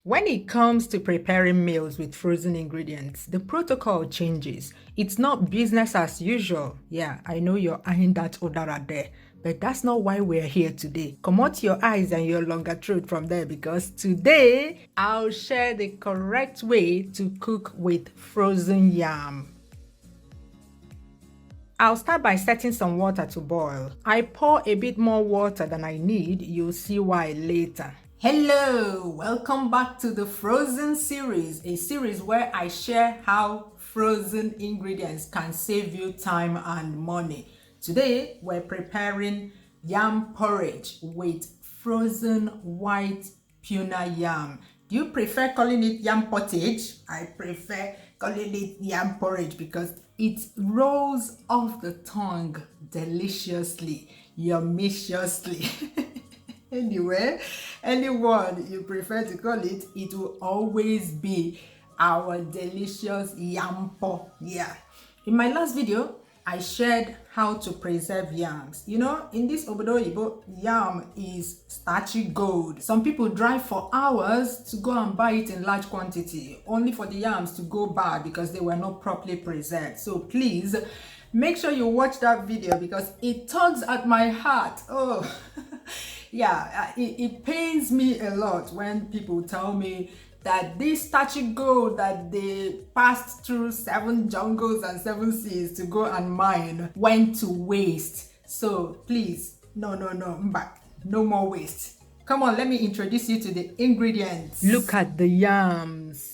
When it comes to preparing meals with frozen ingredients, the protocol changes. It's not business as usual. Yeah, I know you're eyeing that odara there, but that's not why we're here today. Come out your eyes and your longer throat from there, because today I'll share the correct way to cook with frozen yam. I'll start by setting some water to boil. I pour a bit more water than I need. You'll see why later. Hello, welcome back to the Frozen series, a series where I share how frozen ingredients can save you time and money. Today, we're preparing yam porridge with frozen white tuna yam. Do you prefer calling it yam pottage? I prefer calling it yam porridge because it rolls off the tongue deliciously, yummiciously. Anyway, anyone you prefer to call it, it will always be our delicious yam po. Yeah. In my last video, I shared how to preserve yams. You know, in this obodo oyibo, yam is starchy gold. Some people drive for hours to go and buy it in large quantity, only for the yams to go bad because they were not properly preserved. So please, make sure you watch that video because it tugs at my heart. Oh. Yeah, it pains me a lot when people tell me that this starchy gold that they passed through 7 jungles and 7 seas to go and mine went to waste. So please, no, back. No more waste. Come on, let me introduce you to the ingredients. Look at the yams.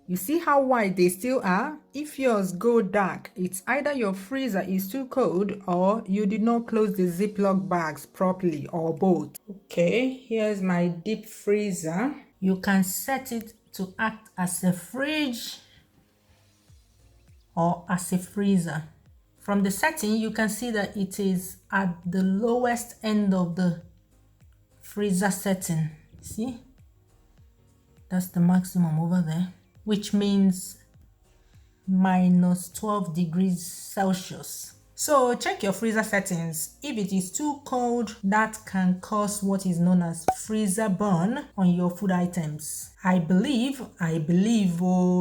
You see how white they still are? If yours go dark, it's either your freezer is too cold or you did not close the Ziploc bags properly, or both. Okay, here's my deep freezer. You can set it to act as a fridge or as a freezer. From the setting, you can see that it is at the lowest end of the freezer setting. See? That's the maximum over there, which means minus 12 degrees Celsius. So check your freezer settings. If it is too cold, that can cause what is known as freezer burn on your food items. I believe,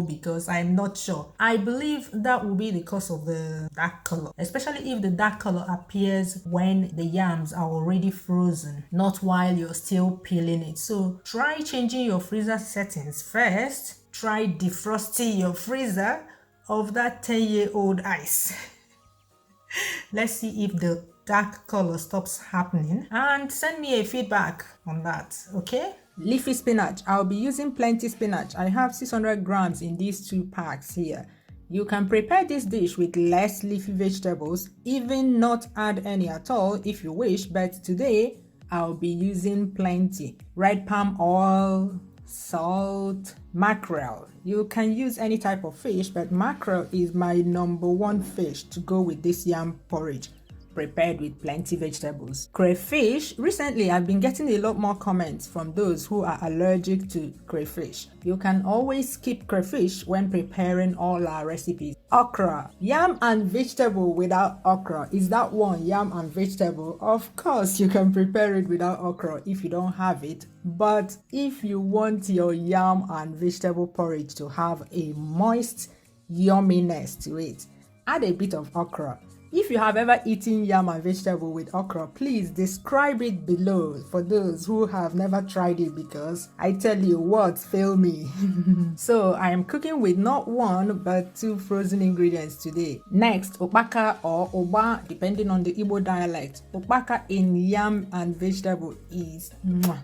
because I'm not sure. I believe that will be the cause of the dark color, especially if the dark color appears when the yams are already frozen, not while you're still peeling it. So try changing your freezer settings first. Try defrosting your freezer of that 10-year-old ice. Let's see if the dark color stops happening and send me a feedback on that, okay? Leafy spinach. I'll be using plenty spinach. I have 600 grams in these 2 packs here. You can prepare this dish with less leafy vegetables, even not add any at all if you wish, but today I'll be using plenty. Red palm oil, salt, mackerel. You can use any type of fish, but mackerel is my #1 fish to go with this yam porridge, prepared with plenty vegetables. Crayfish. Recently, I've been getting a lot more comments from those who are allergic to crayfish. You can always skip crayfish when preparing all our recipes. Okra. Yam and vegetable without okra. Is that one yam and vegetable? Of course, you can prepare it without okra if you don't have it. But if you want your yam and vegetable porridge to have a moist yumminess to it, add a bit of okra. If you have ever eaten yam and vegetable with okra, please describe it below for those who have never tried it, because I tell you, words fail me. So I am cooking with not 1 but 2 frozen ingredients today. Next, ukpaka or oba, depending on the Igbo dialect. Ukpaka in yam and vegetable is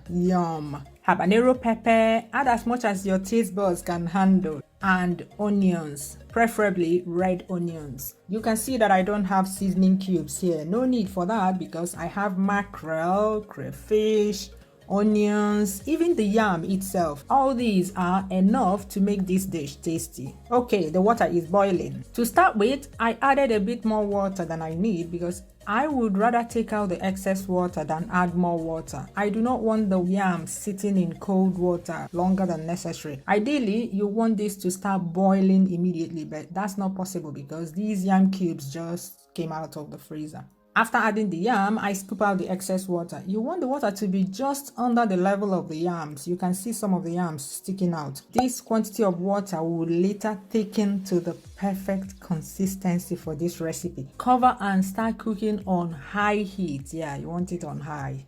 yum. Habanero pepper, add as much as your taste buds can handle, and onions, preferably red onions. You can see that I don't have seasoning cubes here. No need for that because I have mackerel, crayfish, onions, even the yam itself. All these are enough to make this dish tasty. Okay, the water is boiling. To start with, I added a bit more water than I need because I would rather take out the excess water than add more water. I do not want the yam sitting in cold water longer than necessary. Ideally, you want this to start boiling immediately, but that's not possible because these yam cubes just came out of the freezer. After adding the yam, I scoop out the excess water. You want the water to be just under the level of the yams. You can see some of the yams sticking out. This quantity of water will later thicken to the perfect consistency for this recipe. Cover and start cooking on high heat. Yeah, you want it on high.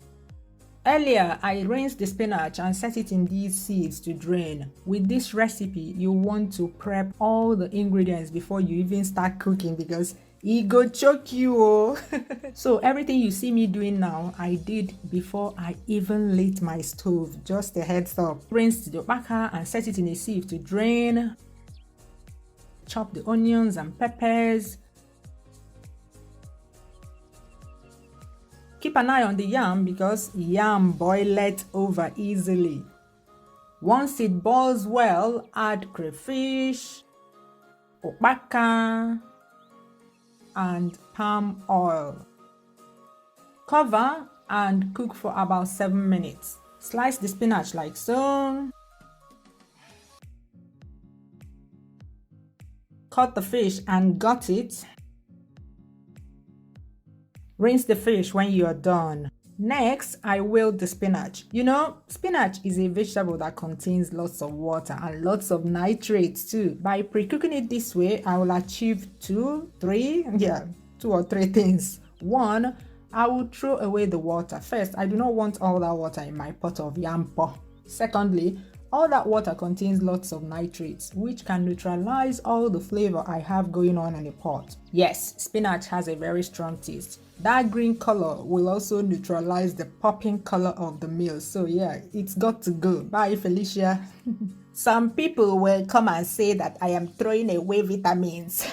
Earlier, I rinsed the spinach and set it in these seeds to drain. With this recipe, you want to prep all the ingredients before you even start cooking because it go choke you. Oh. So everything you see me doing now, I did before I even lit my stove. Just a heads up. Rinse the okpaka and set it in a sieve to drain. Chop the onions and peppers. Keep an eye on the yam because yam boileth over easily. Once it boils well, add crayfish, ukpaka, and palm oil. Cover and cook for about 7 minutes. Slice the spinach like so. Cut the fish and gut it. Rinse the fish when you are done. Next, I wilt the spinach. You know, spinach is a vegetable that contains lots of water and lots of nitrates too. By pre-cooking it this way, I will achieve two or three things. One, I will throw away the water. First, I do not want all that water in my pot of yam po. Secondly, all that water contains lots of nitrates, which can neutralize all the flavor I have going on in the pot. Yes, spinach has a very strong taste. That green color will also neutralize the popping color of the meal. So yeah, it's got to go. Bye, Felicia. Some people will come and say that I am throwing away vitamins.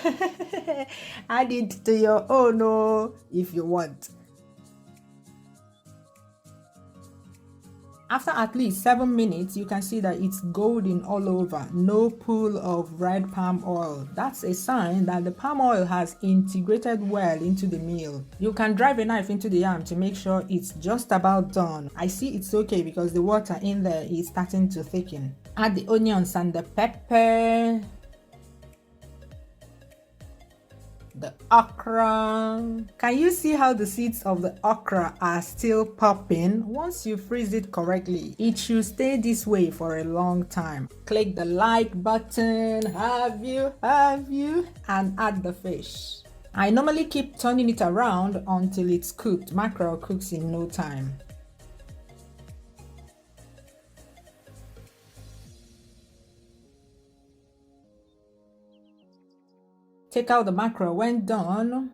Add it to your own if you want. After at least 7 minutes, you can see that it's golden all over, no pool of red palm oil. That's a sign that the palm oil has integrated well into the meal. You can drive a knife into the yam to make sure it's just about done. I see it's okay because the water in there is starting to thicken. Add the onions and the pepper. The okra. Can you see how the seeds of the okra are still popping? Once you freeze it correctly, it should stay this way for a long time. Click the like button, have you, and add the fish. I normally keep turning it around until it's cooked. Mackerel cooks in no time. Take out the mackerel when done.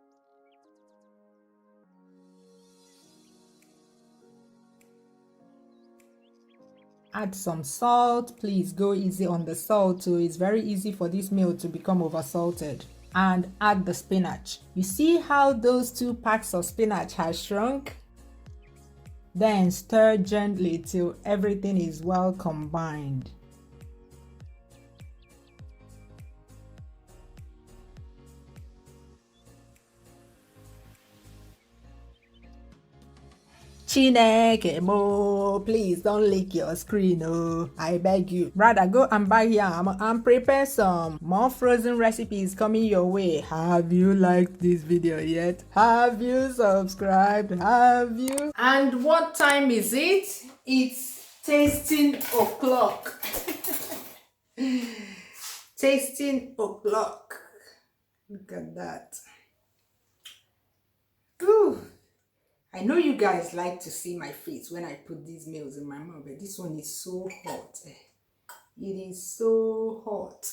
Add some salt. Please go easy on the salt too. It's very easy for this meal to become oversalted. And add the spinach. You see how those 2 packs of spinach has shrunk? Then stir gently till everything is well combined. Chineke mo, please don't lick your screen, oh, I beg you. Rather go and buy yam and prepare some more frozen recipes coming your way. Have you liked this video yet? Have you subscribed? Have you? And what time is it? It's tasting o'clock. Tasting o'clock. Look at that. Ooh. I know you guys like to see my face when I put these meals in my mouth, but this one is so hot. It is so hot.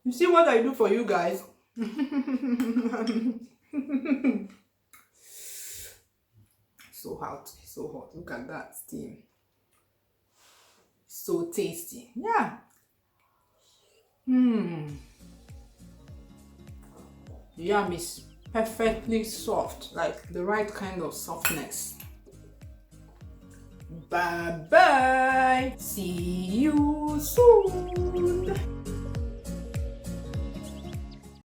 You see what I do for you guys? So hot, so hot. Look at that steam. So tasty. Yeah. The yam is perfectly soft, like the right kind of softness. Bye bye. See you soon.